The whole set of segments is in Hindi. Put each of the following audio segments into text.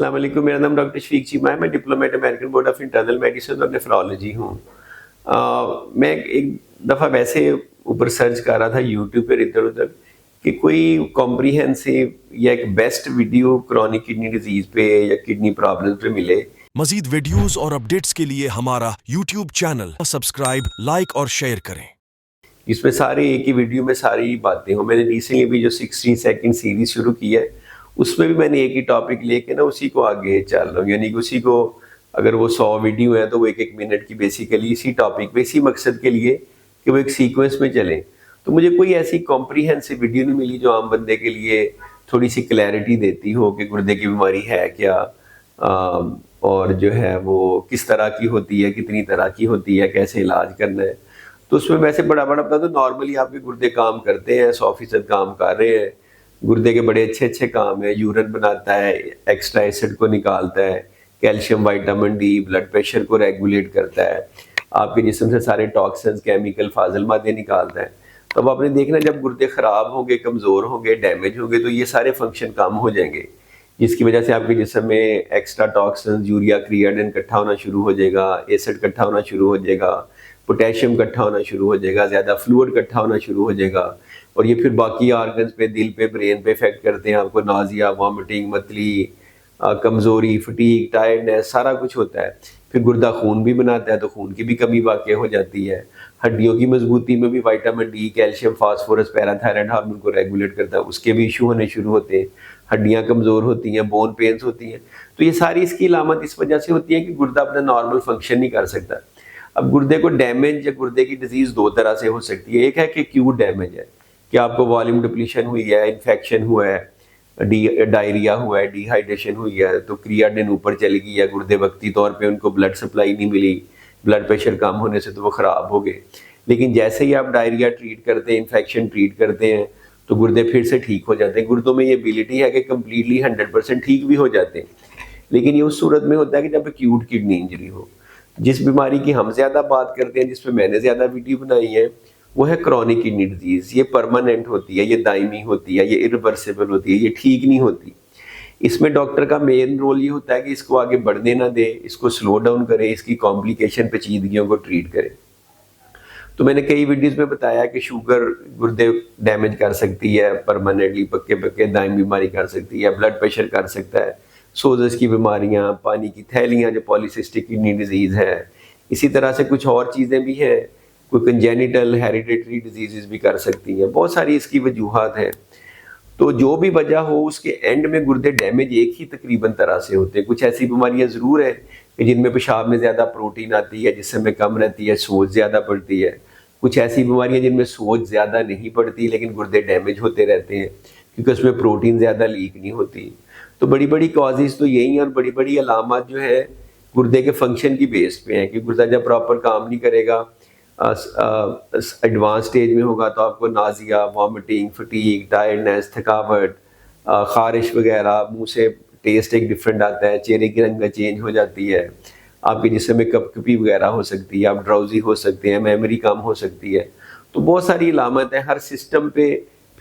अस्सलाम वालेकुम। मेरा नाम डॉक्टर शफीक चीमा है। मैं diplomat American board of internal medicine और नेफ्रोलॉजी हूँ। मैं एक दफ़ा वैसे ऊपर सर्च कर रहा था यूट्यूब पर इधर-उधर कि कोई कॉम्प्रिहेंसिव या एक best video chronic kidney disease पे या किडनी प्रॉब्लम पे मिले। मजीद वीडियोस और अपडेट्स के लिए हमारा यूट्यूब चैनल सब्सक्राइब, लाइक और शेयर करें। इसमें सारे एक ही वीडियो में सारी बातें हों। मैंने रिसेंटली भी जो 60 सेकंड सीरीज़ शुरू की है, उसमें भी मैंने एक ही टॉपिक लेके ना उसी को आगे चल रहा हूँ। यानी कि उसी को, अगर वो 100 वीडियो है तो वो 1-1 मिनट की बेसिकली इसी टॉपिक पे, इसी मकसद के लिए कि वो एक सीक्वेंस में चलें। तो मुझे कोई ऐसी कॉम्प्रिहेंसिव वीडियो नहीं मिली जो आम बंदे के लिए थोड़ी-सी क्लैरिटी देती हो कि गुर्दे की बीमारी है क्या, और जो है वो किस तरह की होती है, कितनी तरह की होती है, कैसे इलाज करना है। तो उसमें वैसे बड़ा-बड़ा बता, तो नॉर्मली आपके गुर्दे काम करते हैं, 100% काम कर रहे हैं। गुर्दे के बड़े अच्छे-अच्छे काम हैं, यूरिन बनाता है, एक्स्ट्रा एसिड को निकालता है, calcium, vitamin D, blood pressure को रेगुलेट करता है, आपके जिस्म से सारे टॉक्सिन्स, केमिकल, फाजिल मादे निकालता है। तो अब आपने देखना, जब गुर्दे खराब होंगे, कमज़ोर होंगे, डैमेज होंगे, तो ये सारे फंक्शन कम हो जाएंगे, जिसकी वजह से आपके जिस्म में एक्स्ट्रा टॉक्सिन्स, यूरिया, क्रिएटिनिन इकट्ठा होना शुरू हो जाएगा, एसिड इकट्ठा होना शुरू हो जाएगा, पोटेशियम इकट्ठा होना शुरू हो जाएगा, ज़्यादा फ्लूइड इकट्ठा होना शुरू हो जाएगा, और ये फिर बाकी ऑर्गन्स पे, दिल पे, ब्रेन पे इफेक्ट करते हैं। आपको नाजिया, वॉमिटिंग, मतली, कमज़ोरी, फटीग, टायर्डनेस, सारा कुछ होता है। फिर गुर्दा खून भी बनाता है, तो खून की भी कमी वाक़ई हो जाती है। हड्डियों की मजबूती में भी vitamin D, calcium, phosphorus, parathyroid hormone को रेगुलेट करता है, उसके भी इशू होने शुरू होते हैं। हड्डियाँ कमज़ोर होती हैं, बोन पेन्स होती हैं। तो ये सारी इसकी अलामत इस वजह से होती है कि गुर्दा अपना नॉर्मल फंक्शन नहीं कर सकता। अब गुर्दे को डैमेज या गुर्दे की डिजीज़ 2 तरह से हो सकती है। एक है कि एक्यूट डैमेज है, कि आपको वॉल्यूम डिप्लीशन हुई है, इन्फेक्शन हुआ है, डायरिया हुआ है, डिहाइड्रेशन हुई है, तो क्रिएटिनिन ऊपर चली गई है, गुर्दे वक्ती तौर पे उनको ब्लड सप्लाई नहीं मिली, ब्लड प्रेशर कम होने से तो वो ख़राब हो गए। लेकिन जैसे ही आप डायरिया ट्रीट करते हैं, इन्फेक्शन ट्रीट करते हैं, तो गुर्दे फिर से ठीक हो जाते हैं। गुर्दों में ये एबिलिटी है कि कम्प्लीटली 100% ठीक भी हो जाते हैं। लेकिन ये उस सूरत में होता है कि जब एक्यूट किडनी इंजरी हो। जिस बीमारी की हम ज़्यादा बात करते हैं, जिस पे मैंने ज़्यादा वीडियो बनाई है, वो है क्रॉनिक किडनी डिजीज़। ये परमानेंट होती है, ये दायमी होती है, ये इरिवर्सिबल होती है, ये ठीक नहीं होती। इसमें डॉक्टर का मेन रोल ये होता है कि इसको आगे बढ़ने ना दे, इसको स्लो डाउन करे, इसकी कॉम्प्लिकेशन पेचीदगियों को ट्रीट करे। तो मैंने कई वीडियोज़ में बताया कि शुगर गुर्दे डैमेज कर सकती है परमानेंटली, पक्के-पक्के दायमी बीमारी कर सकती है, ब्लड प्रेशर कर सकता है, सोज़स की बीमारियाँ, पानी की थैलियाँ जो पॉलीसिस्टिक किडनी डिजीज़ है। इसी तरह से कुछ और चीज़ें भी हैं, कोई कंजेनिटल हेरिडिटरी डिजीज़ेज़ भी कर सकती हैं, बहुत सारी इसकी वजूहात हैं। तो जो भी वजह हो, उसके एंड में गुर्दे डैमेज एक ही तकरीबन तरह से होते हैं। कुछ ऐसी बीमारियां ज़रूर है कि जिनमें पेशाब में ज़्यादा प्रोटीन आती है, जिस्म में कम रहती है, सोज ज़्यादा पड़ती है। कुछ ऐसी बीमारियां जिनमें सोज ज़्यादा नहीं पड़ती लेकिन गुर्दे डैमेज होते रहते हैं, क्योंकि उसमें प्रोटीन ज़्यादा लीक नहीं होती। तो बड़ी बड़ी कॉजेज़ तो यही हैं, और बड़ी बड़ी अलामत जो है गुर्दे के फंक्शन की बेस पे हैं कि गुर्दा जब प्रॉपर काम नहीं करेगा, एडवांस स्टेज में होगा, तो आपको नाजिया, वॉमिटिंग, फटीग, टायर्डनेस, थकावट, खारिश वगैरह, मुंह से टेस्ट एक डिफरेंट आता है, चेहरे की रंग चेंज हो जाती है, आपके जिस्म में कपकपी वगैरह हो सकती है, आप ड्राउजी हो सकते हैं, मेमोरी कम हो सकती है। तो बहुत सारी अलामत है, हर सिस्टम पे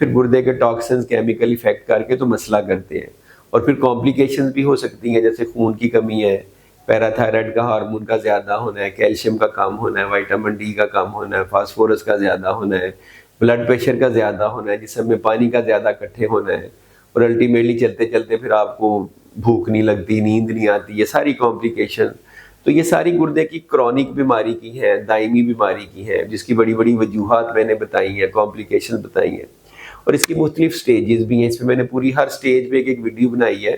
फिर गुर्दे के टॉक्सिन्स केमिकल इफेक्ट करके तो मसला करते हैं, और फिर कॉम्प्लिकेशंस भी हो सकती हैं, जैसे खून की कमी है, पैराथायराइड का हार्मोन का ज़्यादा होना है, कैल्शियम का कम होना है, विटामिन डी का कम होना है, फास्फोरस का ज़्यादा होना है, ब्लड प्रेशर का ज़्यादा होना है, जिसमें पानी का ज़्यादा इकट्ठे होना है, और अल्टीमेटली चलते चलते फिर आपको भूख नहीं लगती, नींद नहीं आती, ये सारी कॉम्प्लिकेशन। तो ये सारी गुर्दे की क्रॉनिक बीमारी की है, दायमी बीमारी की है, जिसकी बड़ी बड़ी वजूहात मैंने बताई हैं, कॉम्प्लिकेशन बताई हैं, और इसकी मुख्तलिफ स्टेजेस भी हैं। इसमें मैंने पूरी हर स्टेज पे एक वीडियो बनाई है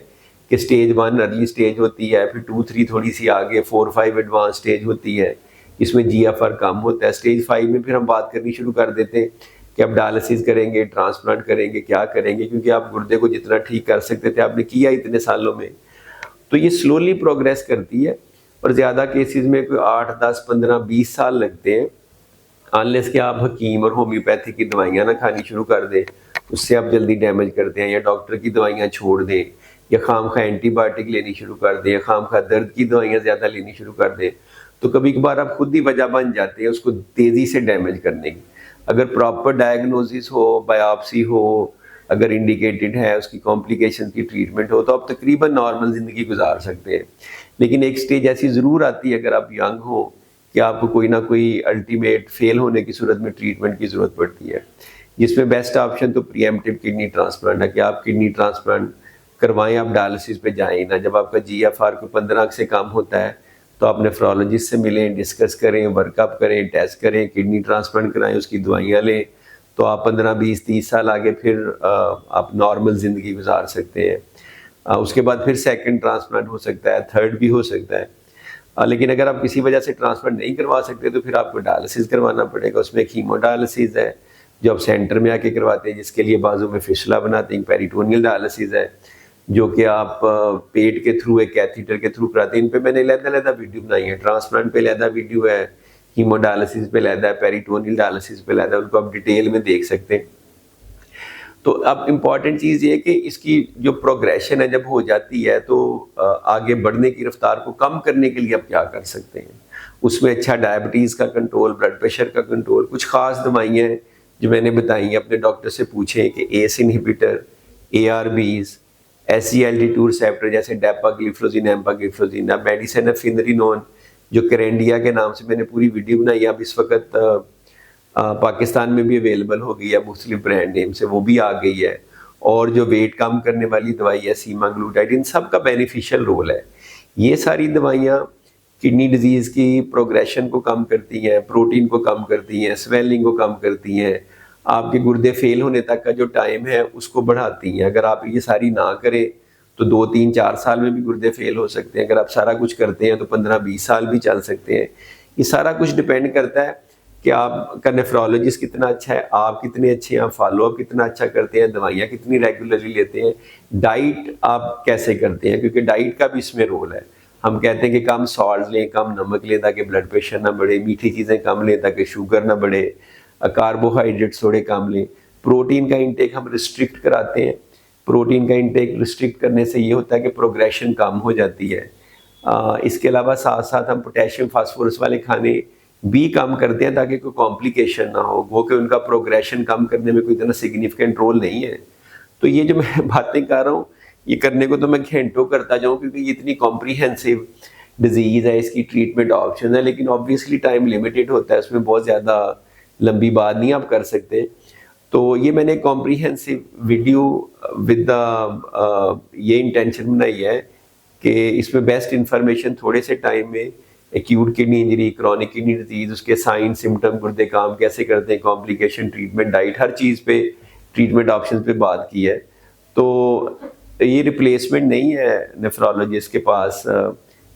कि स्टेज 1 अर्ली स्टेज होती है, फिर 2-3 थोड़ी सी आगे, 4-5 एडवांस स्टेज होती है, इसमें GFR कम होता है। स्टेज 5 में फिर हम बात करनी शुरू कर देते हैं कि आप डायलिसिस करेंगे, ट्रांसप्लांट करेंगे, क्या करेंगे, क्योंकि आप गुर्दे को जितना ठीक कर सकते थे आपने किया इतने सालों में। तो ये स्लोली प्रोग्रेस करती है, और ज़्यादा केसेस में कोई 8, 10, 15, 20 साल लगते हैं, अनलेस कि आप हकीम और होम्योपैथिक की दवाइयाँ ना खानी शुरू कर दें, उससे आप जल्दी डैमेज करते हैं, या डॉक्टर की दवाइयाँ छोड़ दें, या खामखा एंटीबायोटिक लेनी शुरू कर दें, या खामखा दर्द की दवाइयाँ ज़्यादा लेनी शुरू कर दें, तो कभी कभार आप खुद ही वजह बन जाते हैं उसको तेज़ी से डैमेज करने की। अगर प्रॉपर डायग्नोसिस हो, बायोप्सी हो, अगर इंडिकेटेड है, उसकी कॉम्प्लिकेशन की ट्रीटमेंट हो, तो आप तकरीबन नॉर्मल ज़िंदगी गुजार सकते हैं। लेकिन एक स्टेज ऐसी ज़रूर आती है अगर आप यंग हो कि आपको कोई ना कोई अल्टीमेट फेल होने की सूरत में ट्रीटमेंट की ज़रूरत पड़ती है, जिसमें बेस्ट ऑप्शन तो प्रीएम्प्टिव किडनी ट्रांसप्लांट है कि आप किडनी ट्रांसप्लांट करवाएं, आप डायलिसिस पे जाएं ना। जब आपका GFR को 15 से कम होता है तो आप नेफ्रोलॉजिस्ट से मिलें, डिस्कस करें, वर्कअप करें, टेस्ट करें, किडनी ट्रांसप्लांट कराएं, उसकी दवाइयाँ लें, तो आप 15, 20, 30 साल आगे फिर आप नॉर्मल ज़िंदगी गुजार सकते हैं। उसके बाद फिर सेकंड ट्रांसप्लांट हो सकता है, थर्ड भी हो सकता है। लेकिन अगर आप किसी वजह से ट्रांसप्लांट नहीं करवा सकते तो फिर आपको डायलिसिस करवाना पड़ेगा। उसमें कीमोडायलिसिस है जो आप सेंटर में आके करवाते हैं, जिसके लिए बाजू में फिशला बनाते हैं। पेरिटोनियल डायलिसिस है जो कि आप पेट के थ्रू एक कैथीटर के थ्रू कराते हैं। इन पे मैंने अलग-अलग वीडियो बनाई है। ट्रांसप्लांट पे अलग वीडियो है, कीमोडायलिसिस पे अलग है, पेरिटोनियल डायलिसिस पे अलग है, उनको आप डिटेल में देख सकते हैं। तो अब इम्पॉर्टेंट चीज़ ये है कि इसकी जो प्रोग्रेशन है जब हो जाती है तो आगे बढ़ने की रफ्तार को कम करने के लिए आप क्या कर सकते हैं। उसमें अच्छा डायबिटीज़ का कंट्रोल, ब्लड प्रेशर का कंट्रोल, कुछ ख़ास दवाइयाँ हैं जो मैंने बताई हैं। अपने डॉक्टर से पूछें कि ACE inhibitor, ARBs, SGLT2 receptor जैसे डेपाग्लिफ्लोजिन, एम्पाग्लिफ्लोजिन, अब मेडिसिन है फिनरिनोन जो करेंडिया के नाम से मैंने पूरी वीडियो बनाई है। अब इस वक्त पाकिस्तान में भी अवेलेबल हो गई है मुख्तलिफ ब्रांड नेम से, वो भी आ गई है। और जो वेट कम करने वाली दवाई है सीमाग्लूटाइड, इन सब का बेनिफिशियल रोल है। ये सारी दवाइयाँ किडनी डिजीज़ की प्रोग्रेशन को कम करती हैं, प्रोटीन को कम करती हैं, स्वेलिंग को कम करती हैं, आपके गुर्दे फेल होने तक का जो टाइम है उसको बढ़ाती हैं। अगर आप ये सारी ना करें तो 2, 3, 4 साल में भी गुर्दे फेल हो सकते हैं। अगर आप सारा कुछ करते हैं तो 15, 20 साल भी चल सकते हैं। ये सारा कुछ डिपेंड करता है कि आपका नेफ्रोलॉजिस्ट कितना अच्छा है, आप कितने अच्छे हैं, आप फॉलोअप कितना अच्छा करते हैं, दवाइयाँ कितनी रेगुलरली लेते हैं, डाइट आप कैसे करते हैं, क्योंकि डाइट का भी इसमें रोल है। हम कहते हैं कि कम सॉल्ट लें, कम नमक लें ताकि ब्लड प्रेशर ना बढ़े, मीठी चीज़ें कम लें ताकि शुगर ना बढ़े, कार्बोहाइड्रेट्स थोड़े कम लें। प्रोटीन का इंटेक हम रिस्ट्रिक्ट कराते हैं। प्रोटीन का इंटेक रिस्ट्रिक्ट करने से ये होता है कि प्रोग्रेशन कम हो जाती है। इसके अलावा साथ साथ हम पोटेशियम फास्फोरस वाले खाने भी कम करते हैं ताकि कोई कॉम्प्लिकेशन ना हो, वो कि उनका प्रोग्रेशन कम करने में कोई इतना सिग्निफिकेंट रोल नहीं है। तो ये जो मैं बातें कर रहा हूँ ये करने को तो मैं घंटों करता जाऊँ, क्योंकि ये इतनी कॉम्प्रीहेंसिव डिजीज़ है, इसकी ट्रीटमेंट ऑप्शन है, लेकिन ऑब्वियसली टाइम लिमिटेड होता है, उसमें बहुत ज़्यादा लंबी बात नहीं आप कर सकते। तो ये मैंने कॉम्प्रीहेंसिव वीडियो विद द ये इंटेंशन बनाई है कि इसमें बेस्ट इंफॉर्मेशन थोड़े से टाइम में acute kidney injury, chronic kidney disease, उसके साइन सिम्टम, गुर्दे काम कैसे करते हैं, कॉम्प्लिकेशन, ट्रीटमेंट, डाइट, हर चीज़ पे ट्रीटमेंट ऑप्शन पे बात की है। तो ये रिप्लेसमेंट नहीं है नेफ्रोलॉजिस्ट के पास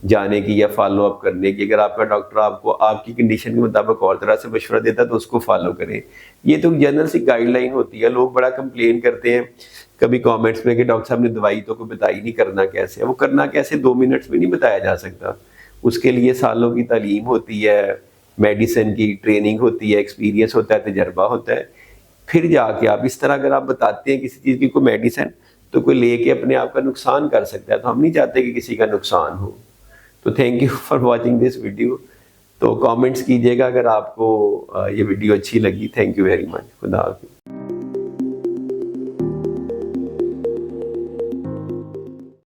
जाने की या फॉलो अप करने की। अगर आपका डॉक्टर आपको आपकी कंडीशन के मुताबिक और तरह से मशवरा देता है तो उसको फॉलो करें। ये तो जनरल सी गाइडलाइन होती है। लोग बड़ा कंप्लेन करते हैं कभी कमेंट्स में कि डॉक्टर साहब ने दवाई तो को बताई नहीं, करना कैसे है। वो करना कैसे 2 मिनट्स में नहीं बताया जा सकता, उसके लिए सालों की तालीम होती है, मेडिसिन की ट्रेनिंग होती है, एक्सपीरियंस होता है, तजर्बा होता है। फिर जाके आप इस तरह अगर आप बताते हैं किसी चीज़ की कोई मेडिसिन, तो कोई लेके अपने आप का नुकसान कर सकता है। तो हम नहीं चाहते कि किसी का नुकसान हो। तो thank you for watching this video. तो कमेंट्स कीजिएगा अगर आपको ये वीडियो अच्छी लगी। Thank you very much. खुदा हाफिज़।